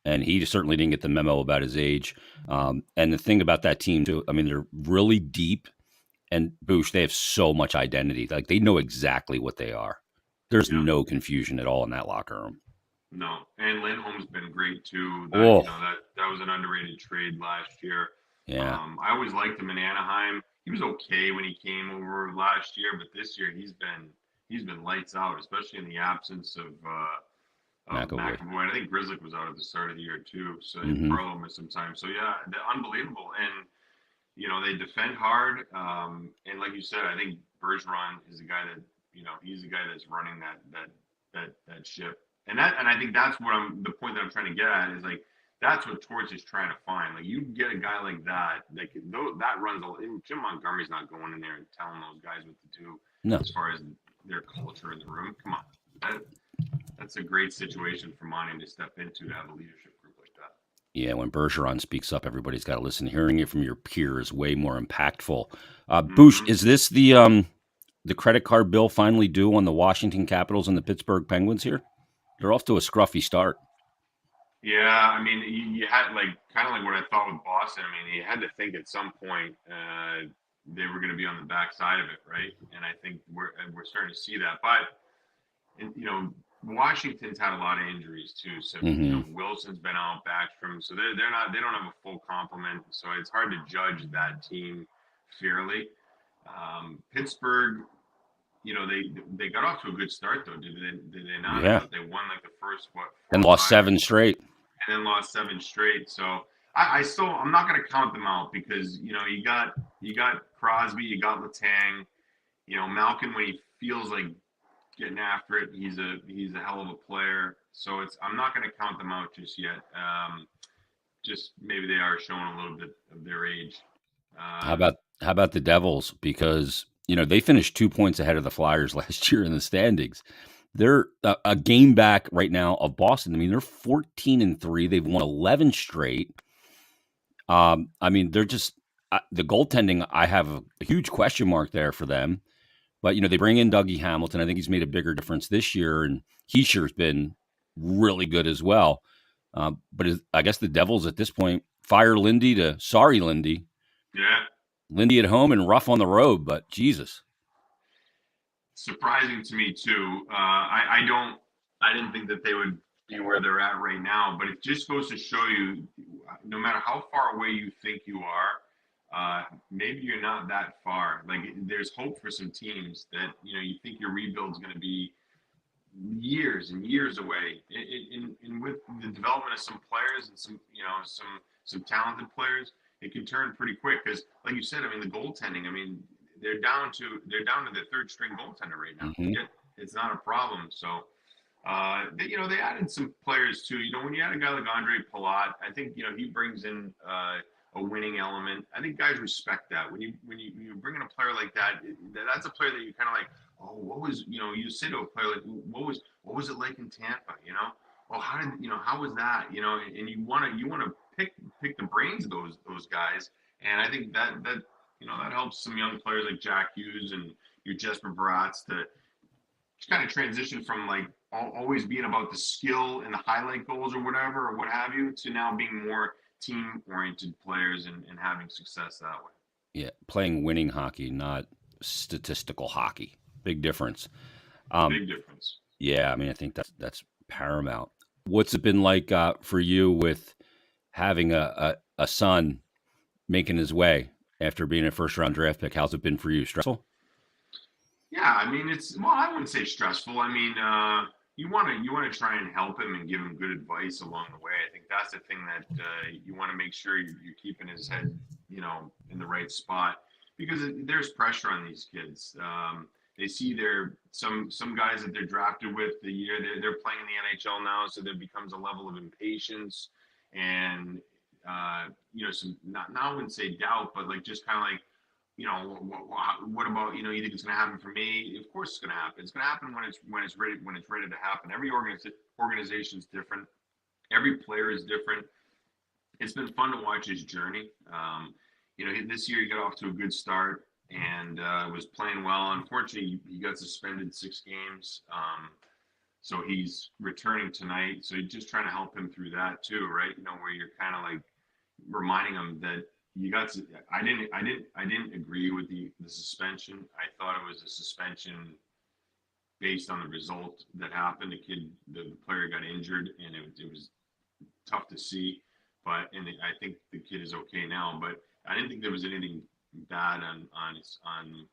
And he certainly didn't get the memo about his age. And the thing about that team, too, I mean, they're really deep. And Boosh, they have so much identity. Like they know exactly what they are. There's yeah. no confusion at all in that locker room. No, and Lindholm's been great too. That Oh, that was an underrated trade last year. yeah. I always liked him in Anaheim. He was okay when he came over last year, but this year he's been lights out, especially in the absence of McAvoy. McAvoy. I think Grizzlick was out at the start of the year too, so Hmm. Carlo missed some time. So yeah, they're unbelievable, and they defend hard. And like you said, I think Bergeron is the guy that he's the guy that's running that ship. And I think that's the point that I'm trying to get at is like that's what Torts is trying to find. Like you get a guy like that that runs a. Jim Montgomery's not going in there and telling those guys what to do No. as far as their culture in the room. Come on, that's a great situation for Monty to step into to have a leadership group like that. Yeah, when Bergeron speaks up, everybody's got to listen. Hearing it from your peer is way more impactful. Boosh, Mm-hmm. is this the credit card bill finally due on the Washington Capitals and the Pittsburgh Penguins here? They're off to a scruffy start. Yeah, I mean, you had like kind of like what I thought with Boston. I mean, you had to think at some point they were going to be on the backside of it, right? And I think we're starting to see that. But Washington's had a lot of injuries too. So Hmm. Wilson's been out, Backstrom, so they don't have a full complement. So it's hard to judge that team fairly. Pittsburgh, they got off to a good start though. Did they not? I Yeah, thought they won like the first four and or lost five, 7 straight. and then lost seven straight. So I'm not going to count them out because you got Crosby, you got Letang, Malkin when he feels like getting after it, he's a hell of a player. So I'm not going to count them out just yet. Just maybe they are showing a little bit of their age. How Uh, about how about the Devils? Because they finished 2 points ahead of the Flyers last year in the standings. They're a game back right now of Boston. I mean, they're 14-3. They've won 11 straight. I mean, they're just the goaltending. I have a huge question mark there for them. But they bring in Dougie Hamilton. I think he's made a bigger difference this year, and he sure's been really good as well. But I guess the Devils at this point fire Lindy to sorry Lindy. Yeah. Lindy at home and rough on the road, but Jesus. Surprising to me too. I didn't think that they would be where they're at right now, but it just goes to show you, no matter how far away you think you are, maybe you're not that far. Like, there's hope for some teams that you think your rebuild's going to be years and years away. In with the development of some players and some talented players, it can turn pretty quick. Because, like you said, I mean, the goaltending. I mean, they're down to their third string goaltender right now. Mm-hmm. Yet it's not a problem. So, they added some players too. When you add a guy like Andre Palat, I think he brings in a winning element. I think guys respect that. When you bring in a player like that, that's a player that you kind of like. Oh, what was you say to a player like, what was it like in Tampa? Oh, how was that? And you want to pick the brains of those guys. And I think that helps some young players like Jack Hughes and your Jesper Barats to kind of transition from like always being about the skill and the highlight goals or whatever or what have you to now being more team oriented players and having success that way. Yeah, playing winning hockey, not statistical hockey. Big difference. Big difference. Yeah, I mean, I think that's paramount. What's it been like for you with having a son making his way after being a first round draft pick? How's it been for you? Stressful? Yeah, I mean, I wouldn't say stressful. I mean, you want to try and help him and give him good advice along the way. I think that's the thing that you want to make sure you're keeping his head, in the right spot, because there's pressure on these kids. They see some guys that they're drafted with the year they're playing in the NHL now, so there becomes a level of impatience and some not I wouldn't say doubt, but like just kind of like, what about, you think it's going to happen for me? Of course it's going to happen. It's going to happen when it's ready to happen. Every organization is different. Every player is different. It's been fun to watch his journey. This year he got off to a good start and was playing well. Unfortunately, he got suspended 6 games. So he's returning tonight. So you're just trying to help him through that too, right? Where you're kind of like reminding him that I didn't agree with the suspension. I thought it was a suspension based on the result that happened. The player got injured, and it was tough to see. But I think the kid is okay now. But I didn't think there was anything bad on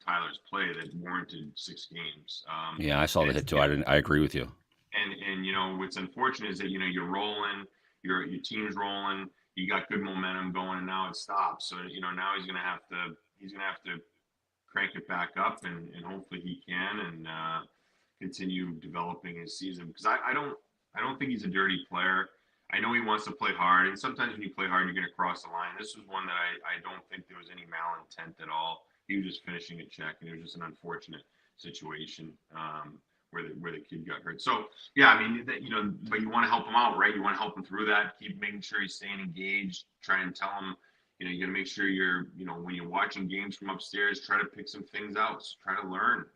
Tyler's play that warranted 6 games. Yeah, I saw the hit too. I agree with you. And what's unfortunate is that you're rolling, your team's rolling. You got good momentum going, and now it stops. So now he's gonna have to crank it back up, and hopefully he can and continue developing his season. Because I don't think he's a dirty player. I know he wants to play hard, and sometimes when you play hard, you're gonna cross the line. This was one that I don't think there was any malintent at all. He was just finishing a check, and it was just an unfortunate situation. Where the kid got hurt. So yeah, I mean, but you want to help him out, right? You want to help him through that. Keep making sure he's staying engaged. Try and tell him, you got to make sure you're, when you're watching games from upstairs, try to pick some things out. So try to learn.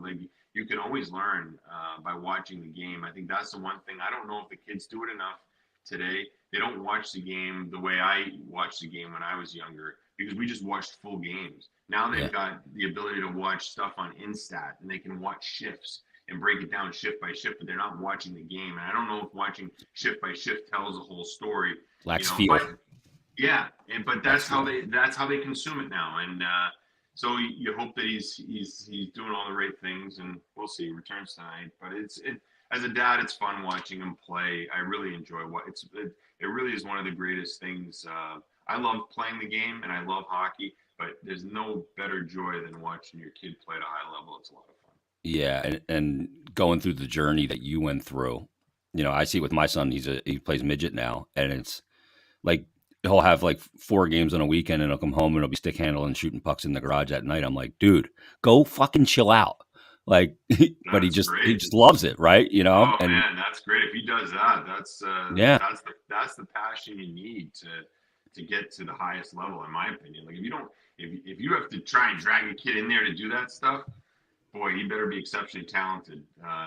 Like you can always learn by watching the game. I think that's the one thing. I don't know if the kids do it enough today. They don't watch the game the way I watched the game when I was younger, because we just watched full games. Now they've got the ability to watch stuff on Instat, and they can watch shifts and break it down shift by shift, but they're not watching the game. And I don't know if watching shift by shift tells the whole story. Lacks feel. Yeah, but that's how they consume it now. And so you hope that he's doing all the right things, and we'll see. He returns tonight, but as a dad, it's fun watching him play. I really enjoy it really is one of the greatest things. I love playing the game and I love hockey, but there's no better joy than watching your kid play at a high level. It's a lot of fun. Yeah, and going through the journey that you went through, I see it with my son. He plays midget now, and it's like he'll have like 4 games on a weekend, and he'll come home and he'll be stick handling and shooting pucks in the garage at night. I'm like, dude, go fucking chill out. Like, but he That's just great. loves it, right? You know, Oh and man, that's great. If he does that, yeah, that's the passion you need to get to the highest level, in my opinion. Like if you don't, if you have to try and drag a kid in there to do that stuff, boy, he better be exceptionally talented.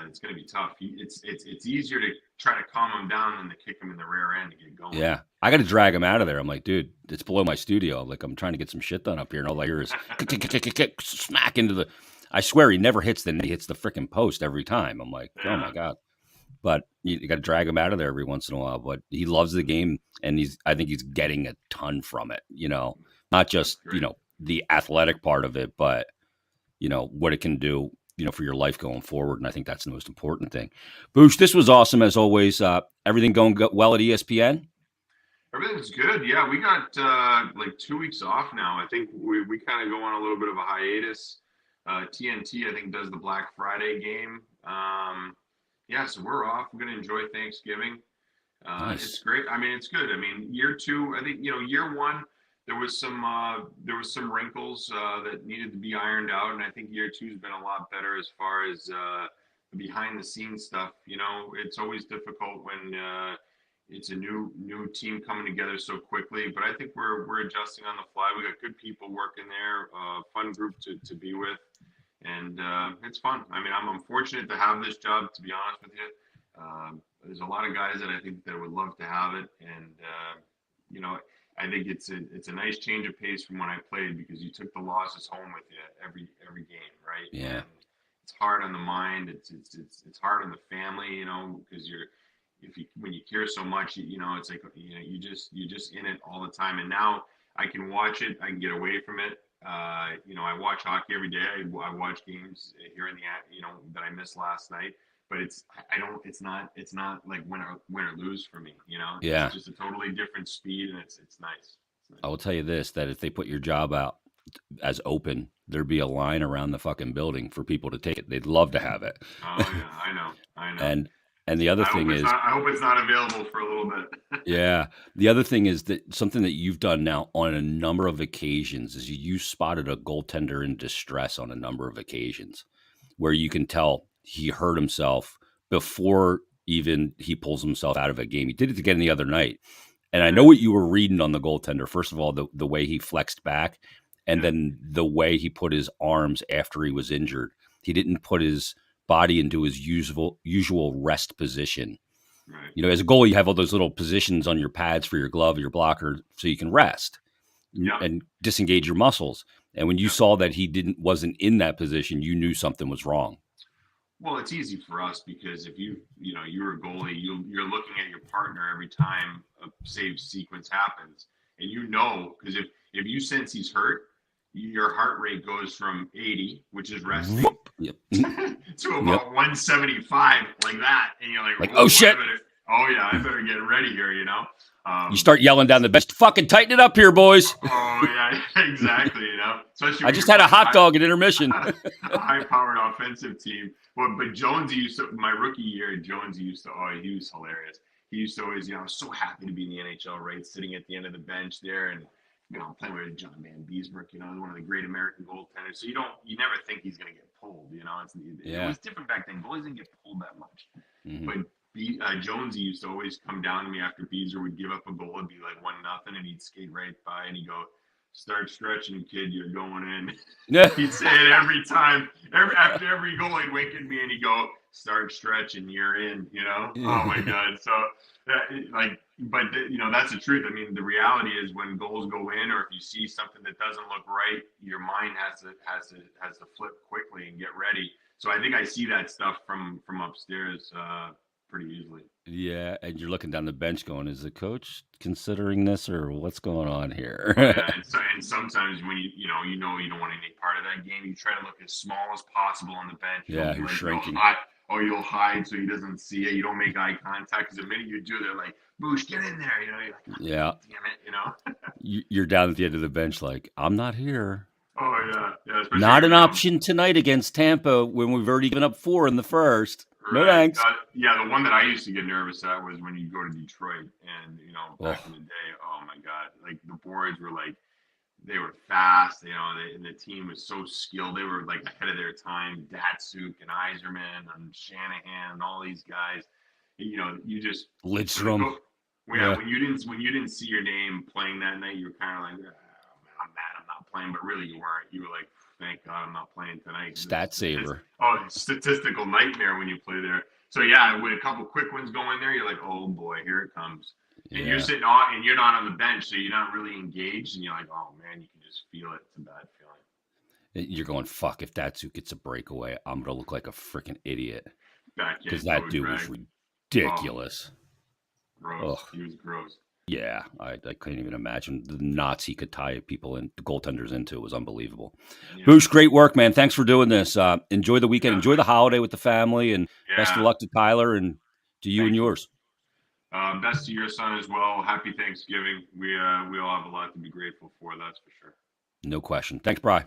It's going to be tough. It's easier to try to calm him down than to kick him in the rear end to get going. yeah. I got to drag him out of there. I'm like, dude, it's below my studio. Like, I'm trying to get some shit done up here, and all I hear is kick, smack into the. I swear he never hits the net. He hits the freaking post every time. I'm like, oh my Yeah, god. But you got to drag him out of there every once in a while. But he loves the game, and I think he's getting a ton from it. You know, not that's just great. the athletic part of it, but what it can do. For your life going forward, and I think that's the most important thing. Boosh, this was awesome as always. Everything going well at ESPN? Everything's good. Yeah, we got like 2 weeks off now. I think we kind of go on a little bit of a hiatus. TNT, I think, does the Black Friday game. Yeah, so we're off. We're going to enjoy Thanksgiving. Nice. It's great. I mean, it's good. I mean, year two, I think, year one, there was some wrinkles that needed to be ironed out, and I think year two's been a lot better as far as the behind the scenes stuff. It's always difficult when it's a new team coming together so quickly, but I think we're adjusting on the fly. We got good people working there, fun group to be with, and it's fun. I mean, I'm fortunate to have this job, to be honest with you. There's a lot of guys that I think that would love to have it, and I think it's a nice change of pace from when I played, because you took the losses home with you every game, right? Yeah. And it's hard on the mind. It's hard on the family, because when you care so much, it's like you just in it all the time. And now I can watch it. I can get away from it. I watch hockey every day. I watch games here in the that I missed last night. But it's not like win or lose for me. Yeah. It's just a totally different speed, and it's nice. I will tell you this: that if they put your job out as open, there'd be a line around the fucking building for people to take it. They'd love to have it. Oh yeah, I know. And the other thing is, I hope it's not available for a little bit. yeah, the other thing is that something that you've done now on a number of occasions is you spotted a goaltender in distress on a number of occasions, where you can tell he hurt himself before even he pulls himself out of a game. He did it again the other night. And I know what you were reading on the goaltender. First of all, the way he flexed back, and then the way he put his arms after he was injured. He didn't put his body into his usual rest position. Right. As a goalie, you have all those little positions on your pads for your glove, your blocker, so you can rest and disengage your muscles. And when you saw that he wasn't in that position, you knew something was wrong. Well, it's easy for us because if you're a goalie, you're looking at your partner every time a save sequence happens, and because if you sense he's hurt, your heart rate goes from 80, which is resting, yep. to about 175, like that, and you're like, oh shit! I better get ready here, You start yelling down the bench, fucking tighten it up here, boys. Oh yeah, exactly. Especially I just had a hot dog at intermission. A high-powered offensive team. Well, but Jonesy my rookie year, Jonesy he was hilarious. He used to always, I was so happy to be in the NHL, right? Sitting at the end of the bench there, and playing with John Van Beesbrook, one of the great American goaltenders. So you never think he's going to get pulled. It was different back then. Goalies didn't get pulled that much, but. Jonesy used to always come down to me after Beezer would give up a goal. It'd be like 1-0, and he'd skate right by, and he'd go, "Start stretching, kid. You're going in." He'd say it every time. After every goal, he'd wink at me, and he'd go, "Start stretching. You're in." Oh my God. So, that's the truth. I mean, the reality is when goals go in, or if you see something that doesn't look right, your mind has to flip quickly and get ready. So I think I see that stuff from upstairs. Pretty easily. Yeah, and you're looking down the bench going, is the coach considering this, or what's going on here? And sometimes when you don't want any part of that game, you try to look as small as possible on the bench. You're shrinking. You'll hide so he doesn't see it. You don't make eye contact, because the minute you do, they're like, "Boosh, get in there!" You're like, oh, yeah, damn it, You're down at the end of the bench, like, I'm not here. Oh yeah. Not an option tonight against Tampa when we've already given up 4 in the first. Right. No thanks. The one that I used to get nervous at was when you go to Detroit, and back in the day, oh my God, like the boards were like they were fast, and the team was so skilled. They were like ahead of their time. Datsuk and Iserman and Shanahan and all these guys. You just Lidstrom. When you didn't see your name playing that night, you were kind of like, oh, man, I'm mad I'm not playing, but really you weren't. You were like, thank God I'm not playing tonight. Stat saver. Statistical nightmare when you play there. So yeah, with a couple quick ones going there, you're like, oh boy, here it comes. And you're sitting on, and you're not on the bench, so you're not really engaged, and you're like, oh man, you can just feel it. It's a bad feeling. You're going, fuck, if Datsuk gets a breakaway, I'm going to look like a freaking idiot. Because that dude was ridiculous. Gross. Ugh. He was gross. Yeah, I couldn't even imagine the knots he could tie people and the goaltenders into. It was unbelievable. Yeah. Boucher, great work, man. Thanks for doing this. Enjoy the weekend. Enjoy the holiday with the family, and best of luck to Tyler and to you and yours. Best to your son as well. Happy Thanksgiving. We all have a lot to be grateful for, that's for sure. No question. Thanks, Bri. All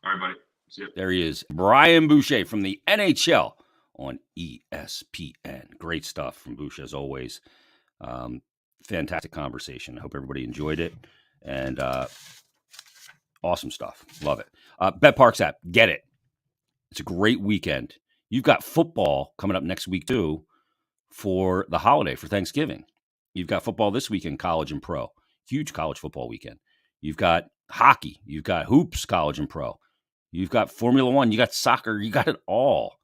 right, buddy. See ya. There he is, Brian Boucher from the NHL on ESPN. Great stuff from Boucher, as always. Fantastic conversation. I hope everybody enjoyed it. And awesome stuff. Love it. BetParx app. Get it. It's a great weekend. You've got football coming up next week, too, for the holiday, for Thanksgiving. You've got football this weekend, college and pro. Huge college football weekend. You've got hockey. You've got hoops, college and pro. You've got Formula One. You got soccer. You got it all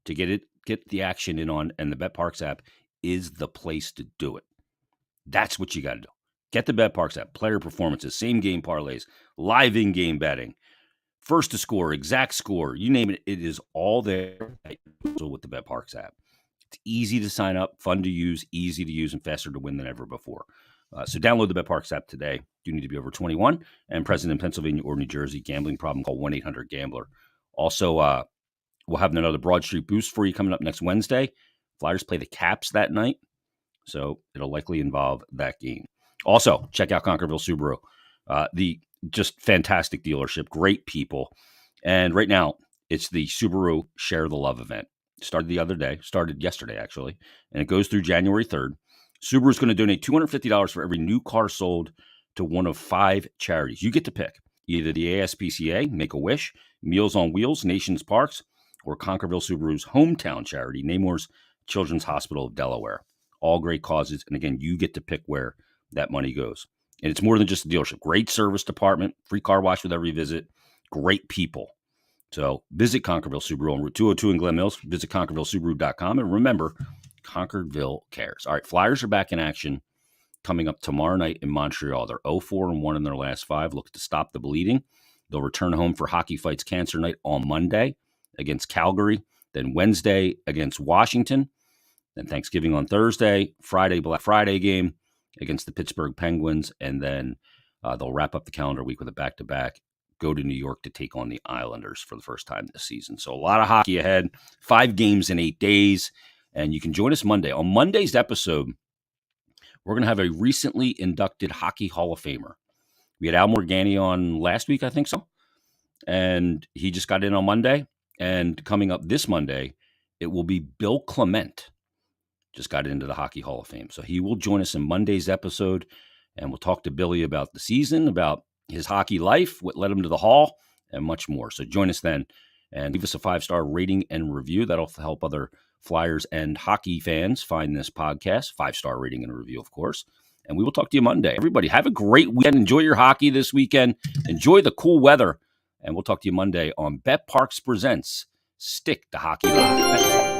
to get the action in on. And the BetParx app is the place to do it. That's what you got to do. Get the BetParx app. Player performances, same game parlays, live in-game betting, first to score, exact score, you name it. It is all there with the BetParx app. It's easy to sign up, fun to use, easy to use, and faster to win than ever before. So download the BetParx app today. You need to be over 21 and present in Pennsylvania or New Jersey. Gambling problem, call 1-800-GAMBLER. Also, we'll have another Broad Street Boost for you coming up next Wednesday. Flyers play the Caps that night, so it'll likely involve that game. Also, check out Conquerville Subaru. The just fantastic dealership, great people. And right now, it's the Subaru Share the Love event. Started yesterday, actually, and it goes through January 3rd. Subaru is going to donate $250 for every new car sold to one of 5 charities. You get to pick either the ASPCA, Make-A-Wish, Meals on Wheels, Nations Parks, or Conquerville Subaru's hometown charity, Namor's Children's Hospital of Delaware. All great causes. And again, you get to pick where that money goes. And it's more than just a dealership. Great service department, free car wash with every visit, great people. So visit Conquerville Subaru on Route 202 in Glen Mills. Visit ConquervilleSubaru.com. And remember, Conquerville cares. All right, Flyers are back in action coming up tomorrow night in Montreal. They're 0-4-1 in their last 5. Look to stop the bleeding. They'll return home for Hockey Fights Cancer Night on Monday against Calgary. Then Wednesday against Washington. Then Thanksgiving on Thursday. Friday, Black Friday game against the Pittsburgh Penguins. And then they'll wrap up the calendar week with a back-to-back. Go to New York to take on the Islanders for the first time this season. So a lot of hockey ahead. 5 games in 8 days. And you can join us Monday. On Monday's episode, we're going to have a recently inducted Hockey Hall of Famer. We had Al Morgani on last week, I think so. And he just got in on Monday. And coming up this Monday, it will be Bill Clement. Just got into the Hockey Hall of Fame. So he will join us in Monday's episode. And we'll talk to Billy about the season, about his hockey life, what led him to the Hall, and much more. So join us then and leave us a 5-star rating and review. That'll help other Flyers and hockey fans find this podcast. 5-star rating and review, of course. And we will talk to you Monday. Everybody, have a great weekend. Enjoy your hockey this weekend. Enjoy the cool weather. And we'll talk to you Monday on BetParx Presents Stick to Hockey Live.